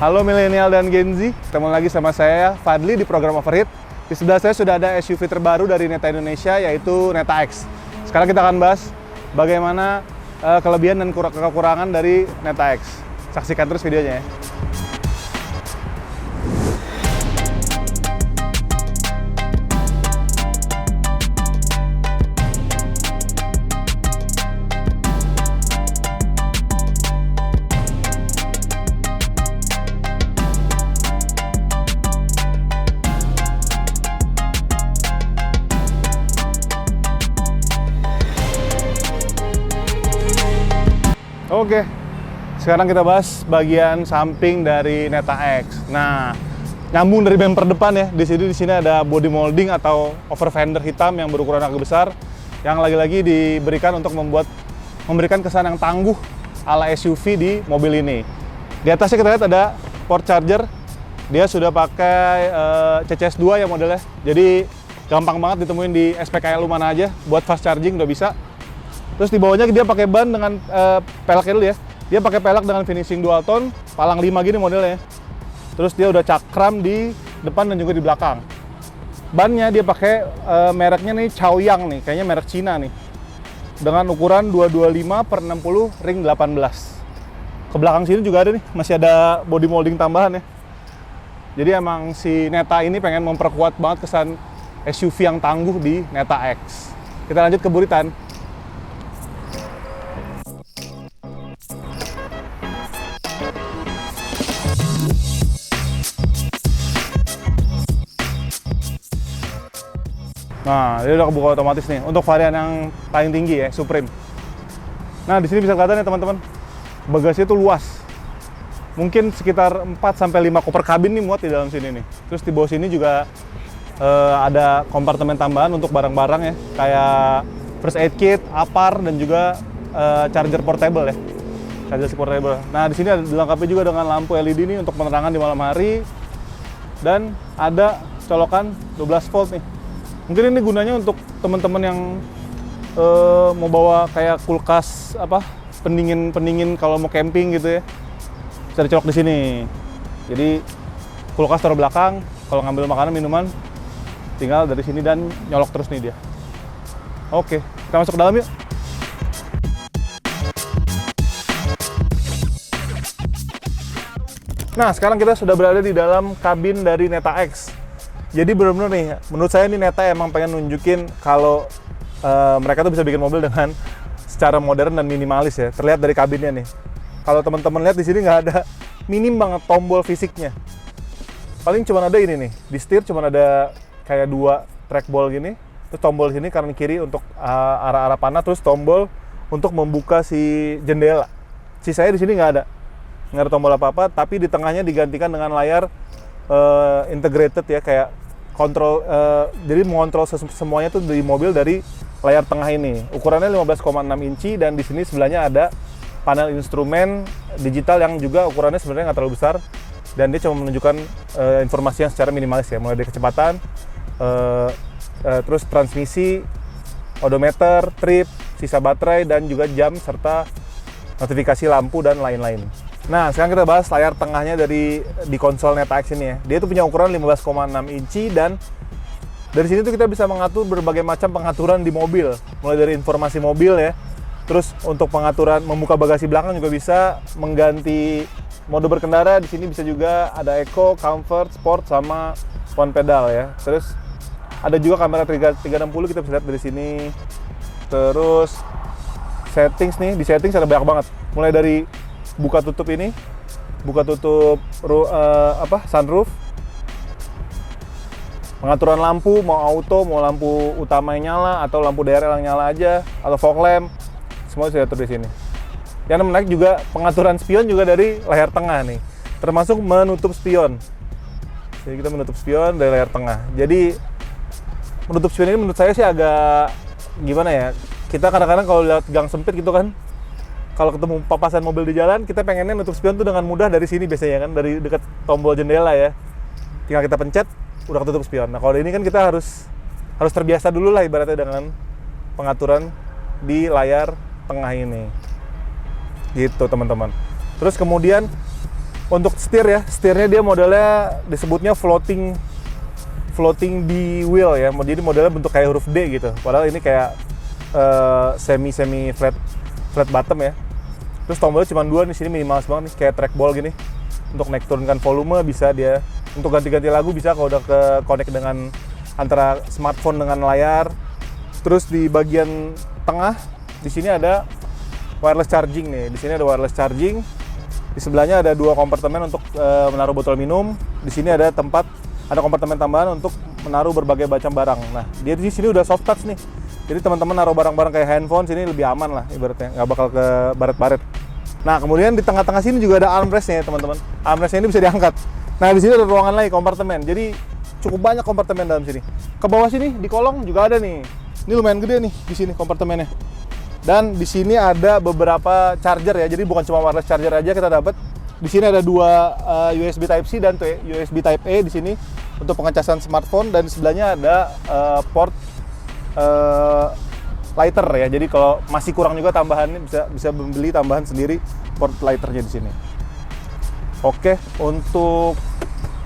Halo milenial dan Gen Z, ketemu lagi sama saya Fadli di program Overheat. Di sebelah saya sudah ada SUV terbaru dari Neta Indonesia, yaitu Neta X. Sekarang kita akan bahas bagaimana kelebihan dan kekurangan dari Neta X. Saksikan terus videonya ya. Oke, sekarang kita bahas bagian samping dari Neta X. Nah, nyambung dari bumper depan ya. Di sini ada body molding atau over fender hitam yang berukuran agak besar, yang lagi-lagi diberikan untuk memberikan kesan yang tangguh ala SUV di mobil ini. Di atasnya kita lihat ada port charger. Dia sudah pakai CCS2 ya modelnya. Jadi gampang banget ditemuin di SPKLU mana aja. Buat fast charging udah bisa. Terus di bawahnya dia pakai ban dengan peleknya dulu ya. Dia pakai pelek dengan finishing dual tone, palang 5 gini modelnya. Terus dia udah cakram di depan dan juga di belakang. Bannya dia pakai mereknya nih Chaoyang nih, kayaknya merek Cina nih. Dengan ukuran 225/60 ring 18. Ke belakang sini juga ada nih, masih ada body molding tambahan ya. Jadi emang si Neta ini pengen memperkuat banget kesan SUV yang tangguh di Neta X. Kita lanjut ke buritan. Nah, dia udah kebuka otomatis nih untuk varian yang paling tinggi ya, Supreme. Nah, di sini bisa kelihatan ya teman-teman, bagasinya tuh luas. Mungkin sekitar 4-5 koper kabin nih muat di dalam sini nih. Terus di bawah sini juga ada kompartemen tambahan untuk barang-barang ya, kayak first aid kit, APAR dan juga charger portable ya. Charger portable. Nah, di sini ada dilengkapi juga dengan lampu LED nih untuk penerangan di malam hari. Dan ada colokan 12 volt nih. Mungkin ini gunanya untuk teman-teman yang mau bawa kayak kulkas pendingin kalau mau camping gitu ya. Bisa dicolok di sini. Jadi kulkas taruh belakang, kalau ngambil makanan minuman tinggal dari sini dan nyolok terus nih dia. Oke, kita masuk ke dalam yuk. Nah, sekarang kita sudah berada di dalam kabin dari Neta X. Jadi benar-benar nih, menurut saya nih Neta emang pengen nunjukin kalau mereka tuh bisa bikin mobil dengan secara modern dan minimalis ya. Terlihat dari kabinnya nih. Kalau teman-teman lihat di sini nggak ada, minim banget tombol fisiknya. Paling cuma ada ini nih, di setir cuma ada kayak 2 trackball gini. Terus tombol sini kanan kiri untuk arah-arah panah, terus tombol untuk membuka si jendela. Sisanya di sini nggak ada tombol apa-apa. Tapi di tengahnya digantikan dengan layar integrated ya, kayak kontrol, jadi mengontrol semuanya tuh di mobil dari layar tengah ini. Ukurannya 15,6 inci dan di sini sebelahnya ada panel instrumen digital yang juga ukurannya sebenarnya nggak terlalu besar dan dia cuma menunjukkan informasi yang secara minimalis ya, mulai dari kecepatan, terus transmisi, odometer, trip, sisa baterai dan juga jam serta notifikasi lampu dan lain-lain. Nah, sekarang kita bahas layar tengahnya di konsol Neta X ini ya. Dia itu punya ukuran 15,6 inci dan dari sini tuh kita bisa mengatur berbagai macam pengaturan di mobil. Mulai dari informasi mobil ya. Terus untuk pengaturan membuka bagasi belakang juga bisa, mengganti mode berkendara di sini bisa juga ada Eco, Comfort, Sport sama one pedal ya. Terus ada juga kamera 360 kita bisa lihat dari sini. Terus settings nih, di settings ada banyak banget. Mulai dari buka tutup ini, buka tutup sunroof, pengaturan lampu mau auto, mau lampu utama yang nyala atau lampu daerah yang nyala aja atau fog lamp, semua sudah diatur di sini. Yang menarik juga pengaturan spion juga dari layar tengah nih, termasuk menutup spion. Jadi kita menutup spion dari layar tengah. Jadi menutup spion ini menurut saya sih agak gimana ya? Kita kadang-kadang kalau lihat gang sempit gitu kan, kalau ketemu papasan mobil di jalan, kita pengennya nutup spion tuh dengan mudah dari sini biasanya kan, dari dekat tombol jendela ya. Tinggal kita pencet, udah ketutup spion. Nah, kalau ini kan kita harus terbiasa dulu lah ibaratnya dengan pengaturan di layar tengah ini. Gitu, teman-teman. Terus kemudian Untuk setir ya, setirnya dia modelnya disebutnya floating D wheel ya. Jadi modelnya bentuk kayak huruf D gitu. Padahal ini kayak semi flat bottom ya. Terus tombolnya cuma 2 di sini, minimalis banget nih, kayak trackball gini. Untuk naik turunkan volume bisa dia. Untuk ganti-ganti lagu bisa kalau udah ke connect dengan antara smartphone dengan layar. Terus di bagian tengah di sini ada wireless charging nih. Di sini ada wireless charging. Di sebelahnya ada 2 kompartemen untuk menaruh botol minum. Di sini ada kompartemen tambahan untuk menaruh berbagai macam barang. Nah, dia di sini udah soft touch nih. Jadi teman-teman naruh barang-barang kayak handphone sini lebih aman lah ibaratnya, nggak bakal ke baret-baret. Nah, kemudian di tengah-tengah sini juga ada armrest-nya ya teman-teman. Armrest-nya ini bisa diangkat. Nah, di sini ada ruangan lagi kompartemen. Jadi cukup banyak kompartemen dalam sini. Ke bawah sini di kolong juga ada nih. Ini lumayan gede nih di sini kompartemennya. Dan di sini ada beberapa charger ya. Jadi bukan cuma wireless charger aja kita dapat. Di sini ada 2 USB Type C dan USB Type A di sini untuk pengecasan smartphone, dan di sebelahnya ada port lighter ya. Jadi kalau masih kurang juga tambahannya bisa membeli tambahan sendiri port lighternya di sini. Oke, untuk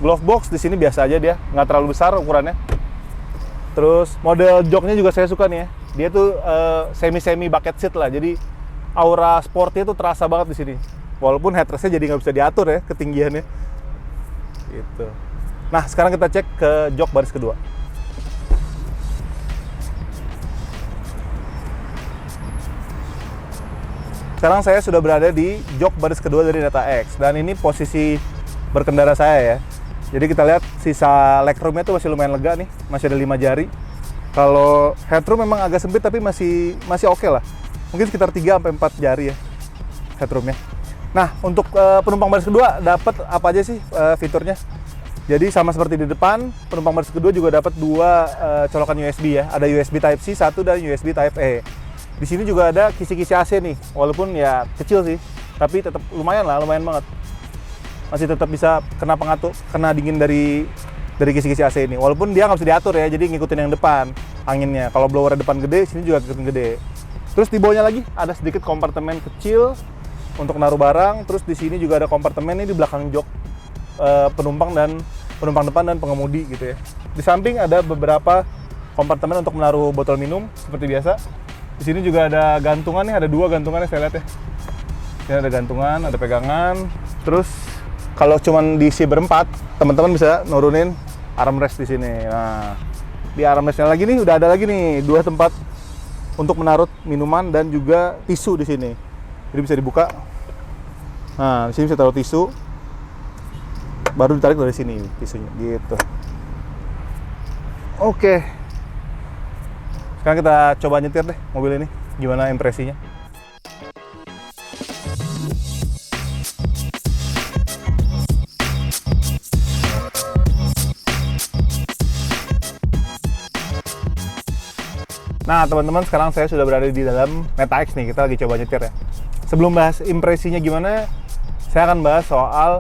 glove box di sini biasa aja, dia nggak terlalu besar ukurannya. Terus model joknya juga saya suka nih ya. Dia tuh semi bucket seat lah. Jadi aura sportnya tuh terasa banget di sini. Walaupun headrestnya jadi nggak bisa diatur ya ketinggiannya. Gitu. Nah, sekarang kita cek ke jok baris kedua. Sekarang saya sudah berada di jok baris kedua dari Neta X, dan ini posisi berkendara saya ya. Jadi kita lihat sisa legroomnya tuh masih lumayan lega nih, masih ada 5 jari. Kalau headroom memang agak sempit tapi masih oke lah. Mungkin sekitar 3-4 jari ya headroomnya. Nah, untuk penumpang baris kedua dapat apa aja sih fiturnya? Jadi sama seperti di depan, penumpang baris kedua juga dapat 2 colokan USB ya. Ada USB Type C 1 dan USB Type A. Di sini juga ada kisi-kisi AC nih, walaupun ya kecil sih, tapi tetap lumayan banget. Masih tetap bisa kena dingin dari kisi-kisi AC ini. Walaupun dia nggak bisa diatur ya, jadi ngikutin yang depan anginnya. Kalau blower depan gede, sini juga ikutin gede. Terus di bawahnya lagi ada sedikit kompartemen kecil untuk naruh barang. Terus di sini juga ada kompartemen ini di belakang jok penumpang depan dan pengemudi gitu ya. Di samping ada beberapa kompartemen untuk menaruh botol minum seperti biasa. Di sini juga ada gantungan nih, ada 2 gantungannya saya lihat ya. Ini ada gantungan, ada pegangan. Terus kalau cuman diisi berempat, teman-teman bisa nurunin armrest di sini. Nah, di armrestnya lagi nih udah ada lagi nih 2 tempat untuk menaruh minuman dan juga tisu di sini. Jadi bisa dibuka. Nah, di sini bisa taruh tisu. Baru ditarik dari sini tisunya gitu. Oke. Sekarang kita coba nyetir deh mobil ini, gimana impresinya. Nah teman-teman, sekarang saya sudah berada di dalam Neta X nih, kita lagi coba nyetir ya. Sebelum bahas impresinya gimana, saya akan bahas soal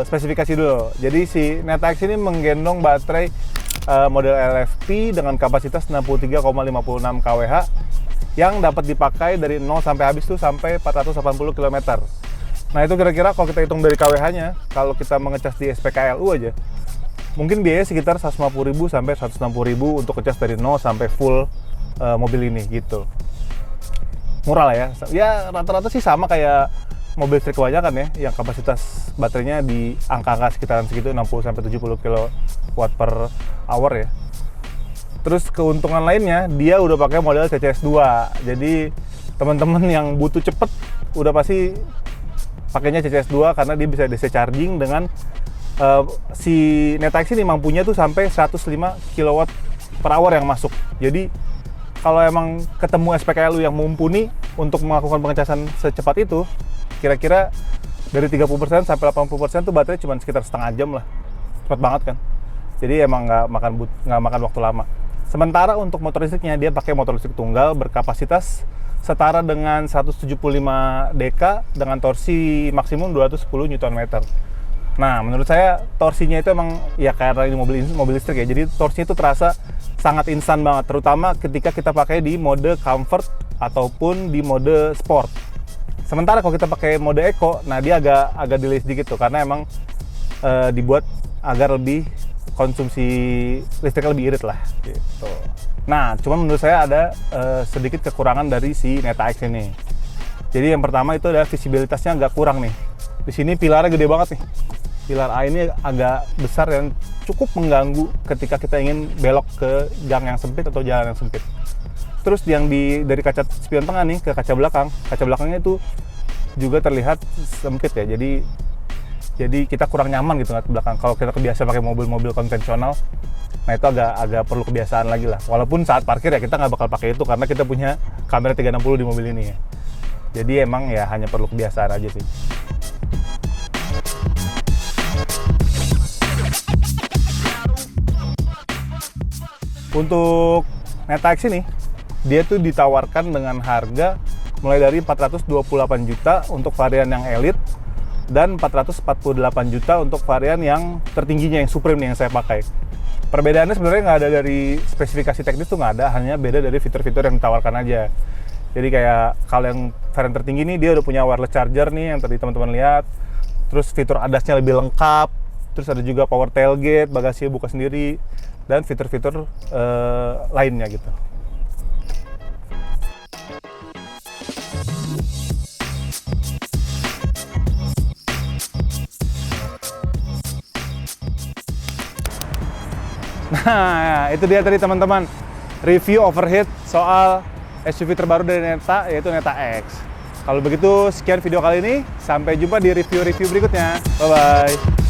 spesifikasi dulu. Jadi si Neta X ini menggendong baterai model LFP dengan kapasitas 63,56 kWh yang dapat dipakai dari 0 sampai habis tuh sampai 480 km. Nah itu kira-kira kalau kita hitung dari kWh-nya, kalau kita mengecas di SPKLU aja, mungkin biayanya sekitar 150.000 sampai 160.000 untuk ngecas dari 0 sampai full mobil ini gitu. Murah lah ya. Ya rata-rata sih sama kayak mobil listrik kebanyakan ya, yang kapasitas baterainya di angka-angka sekitaran segitu 60 sampai 70 kW per hour ya. Terus keuntungan lainnya, dia udah pakai model CCS2. Jadi teman-teman yang butuh cepet udah pasti pakainya CCS2 karena dia bisa DC charging dengan si Neta X ini mampunya tuh sampai 105 kW per hour yang masuk. Jadi kalau emang ketemu SPKLU yang mumpuni untuk melakukan pengecasan secepat itu, kira-kira dari 30% sampai 80% tuh baterai cuma sekitar setengah jam lah. Cepat banget kan. Jadi emang nggak makan waktu lama. Sementara untuk motor listriknya, dia pakai motor listrik tunggal berkapasitas setara dengan 175 dk dengan torsi maksimum 210 Nm. Nah, menurut saya torsinya itu emang ya karena ini mobil listrik ya. Jadi torsinya itu terasa sangat instan banget, terutama ketika kita pakai di mode comfort ataupun di mode sport. Sementara kalau kita pakai mode Eco, nah dia agak delay sedikit tuh, karena emang dibuat agar lebih konsumsi listriknya lebih irit lah gitu. Nah, cuma menurut saya ada sedikit kekurangan dari si Neta X ini. Jadi yang pertama itu adalah visibilitasnya agak kurang nih. Di sini pilarnya gede banget nih. Pilar A ini agak besar dan cukup mengganggu ketika kita ingin belok ke gang yang sempit atau jalan yang sempit. Terus yang dari kaca spion tengah nih ke kaca belakangnya itu juga terlihat sempit ya. Jadi kita kurang nyaman gitu ngeliat ke belakang. Kalau kita kebiasa pakai mobil-mobil konvensional, nah itu agak perlu kebiasaan lagi lah. Walaupun saat parkir ya kita nggak bakal pakai itu karena kita punya kamera 360 di mobil ini ya. Jadi emang ya hanya perlu kebiasaan aja sih. Untuk Neta X ini, dia tuh ditawarkan dengan harga mulai dari 428 juta untuk varian yang Elite dan 448 juta untuk varian yang tertingginya, yang Supreme nih yang saya pakai. Perbedaannya sebenarnya nggak ada dari spesifikasi teknis tuh nggak ada, hanya beda dari fitur-fitur yang ditawarkan aja. Jadi kayak kalau yang varian tertinggi nih dia udah punya wireless charger nih yang tadi teman-teman lihat. Terus fitur ADAS-nya lebih lengkap. Terus ada juga power tailgate, bagasi buka sendiri, dan fitur-fitur lainnya gitu. Nah, itu dia tadi teman-teman review overheat soal SUV terbaru dari Neta, yaitu Neta X. Kalau begitu, sekian video kali ini. Sampai jumpa di review-review berikutnya. Bye-bye.